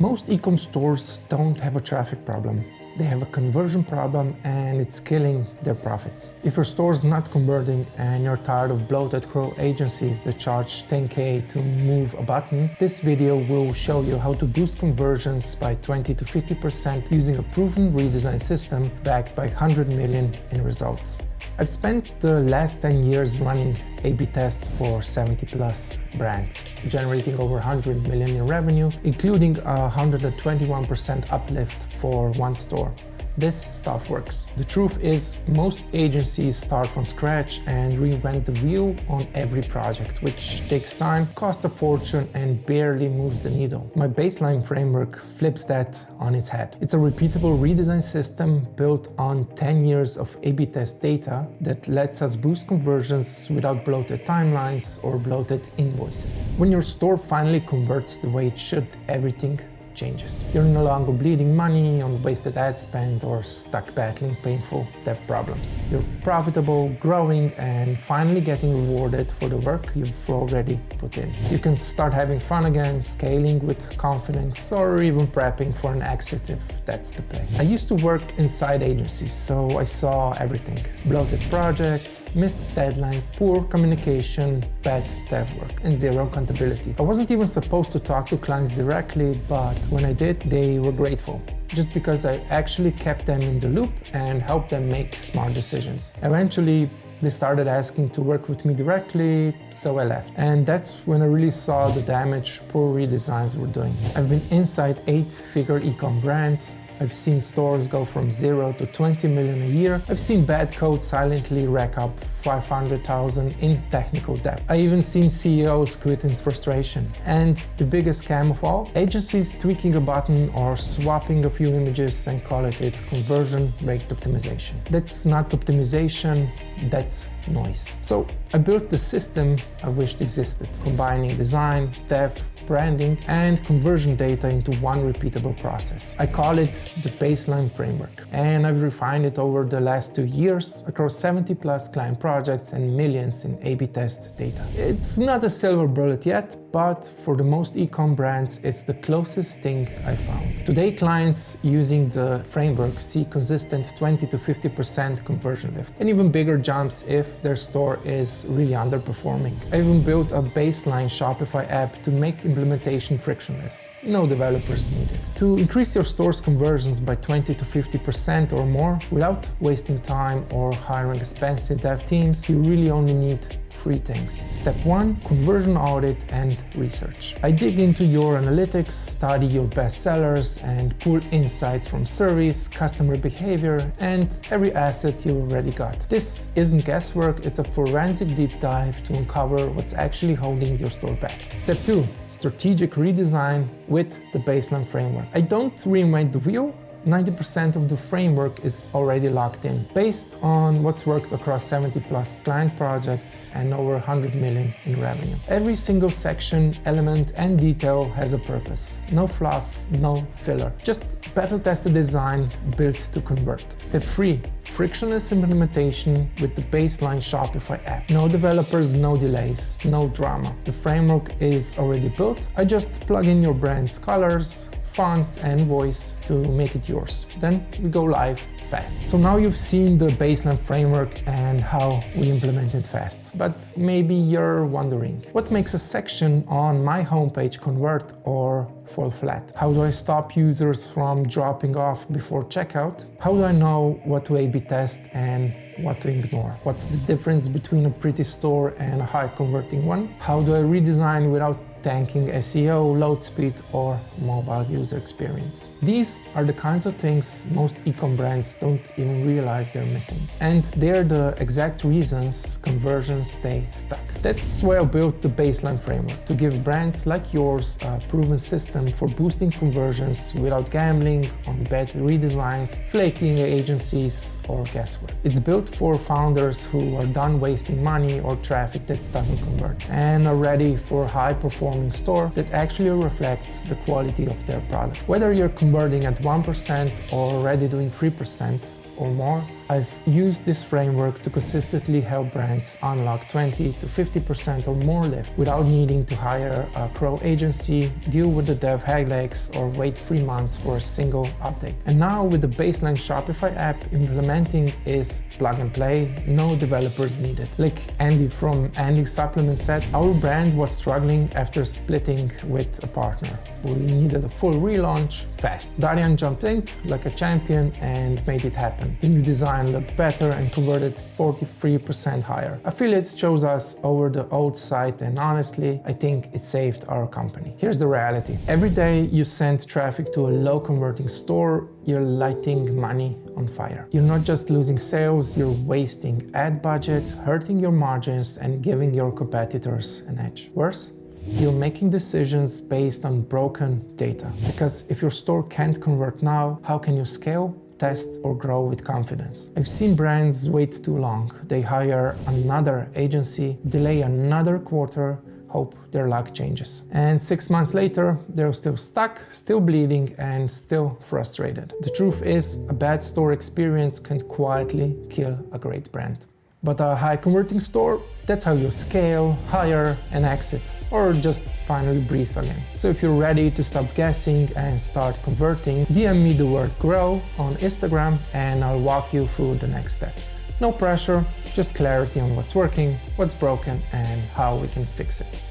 Most eCom stores don't have a traffic problem. They have a conversion problem and it's killing their profits. If your store is not converting and you're tired of bloated crow agencies that charge $10K to move a button, this video will show you how to boost conversions by 20 to 50% using a proven redesign system backed by 100 million in results. I've spent the last 10 years running A/B tests for 70 plus brands, generating over 100 million in revenue, including a 121% uplift for one store. This stuff works. The truth is, most agencies start from scratch and reinvent the wheel on every project, which takes time, costs a fortune, and barely moves the needle. My baseline framework flips that on its head. It's a repeatable redesign system built on 10 years of A/B test data that lets us boost conversions without bloated timelines or bloated invoices. When your store finally converts the way it should, everything changes. You're no longer bleeding money on wasted ad spend or stuck battling painful dev problems. You're profitable, growing, and finally getting rewarded for the work you've already put in. You can start having fun again, scaling with confidence, or even prepping for an exit if that's the play. I used to work inside agencies, so I saw everything. Bloated projects, missed deadlines, poor communication, bad dev work, and zero accountability. I wasn't even supposed to talk to clients directly, but when I did, they were grateful, just because I actually kept them in the loop and helped them make smart decisions. Eventually, they started asking to work with me directly, so I left. And that's when I really saw the damage poor redesigns were doing. I've been inside 8-figure eCom brands. I've seen stores go from 0 to 20 million a year. I've seen bad code silently rack up 500,000 in technical debt. I even seen CEOs quit in frustration. And the biggest scam of all, agencies tweaking a button or swapping a few images and call it conversion rate optimization. That's not optimization, that's noise. So I built the system I wished existed, combining design, dev, branding, and conversion data into one repeatable process. I call it the Baseline framework, and I've refined it over the last 2 years across 70 plus client projects and millions in A/B test data. It's not a silver bullet yet, but for the most eCom brands, it's the closest thing I found. Today, clients using the framework see consistent 20 to 50% conversion lifts, and even bigger jumps if their store is really underperforming. I even built a Baseline Shopify app to make implementation frictionless. No developers needed. To increase your store's conversions by 20 to 50% or more without wasting time or hiring expensive dev teams, you really only need 3 things. Step 1, conversion audit and research. I dig into your analytics, study your best sellers, and pull insights from surveys, customer behavior, and every asset you already got. This isn't guesswork, it's a forensic deep dive to uncover what's actually holding your store back. Step 2, strategic redesign with the Baseline framework. I don't reinvent the wheel. 90% of the framework is already locked in, based on what's worked across 70 plus client projects and over 100 million in revenue. Every single section, element, and detail has a purpose. No fluff, no filler. Just battle-tested design built to convert. Step 3, frictionless implementation with the Baseline Shopify app. No developers, no delays, no drama. The framework is already built. I just plug in your brand's colors, fonts, and voice to make it yours. Then we go live fast. So now you've seen the Baseline framework and how we implement it fast. But maybe you're wondering, what makes a section on my homepage convert or fall flat? How do I stop users from dropping off before checkout? How do I know what to A/B test and what to ignore? What's the difference between a pretty store and a high converting one? How do I redesign without tanking SEO, load speed, or mobile user experience? These are the kinds of things most eCom brands don't even realize they're missing. And they're the exact reasons conversions stay stuck. That's why I built the Baseline framework, to give brands like yours a proven system for boosting conversions without gambling on bad redesigns, flaking agencies, or guesswork. It's built for founders who are done wasting money or traffic that doesn't convert and are ready for high performance store that actually reflects the quality of their product. Whether you're converting at 1% or already doing 3% or more, I've used this framework to consistently help brands unlock 20 to 50% or more lift without needing to hire a Crow agency, deal with the dev headaches, or wait 3 months for a single update. And now with the Baseline Shopify app, implementing is plug and play, no developers needed. Like Andy from Andy's Supplement said, our brand was struggling after splitting with a partner. We needed a full relaunch fast. Darian jumped in like a champion and made it happen. The new design looked better and converted 43% higher. Affiliates chose us over the old site, and honestly, I think it saved our company. Here's the reality. Every day you send traffic to a low converting store, you're lighting money on fire. You're not just losing sales, you're wasting ad budget, hurting your margins, and giving your competitors an edge. Worse, you're making decisions based on broken data. Because if your store can't convert now, how can you scale, test, or grow with confidence? I've seen brands wait too long. They hire another agency, delay another quarter, hope their luck changes. And 6 months later, they're still stuck, still bleeding, and still frustrated. The truth is, a bad store experience can quietly kill a great brand. But a high converting store, that's how you scale, hire, and exit, or just finally breathe again. So if you're ready to stop guessing and start converting, DM me the word grow on Instagram and I'll walk you through the next step. No pressure, just clarity on what's working, what's broken, and how we can fix it.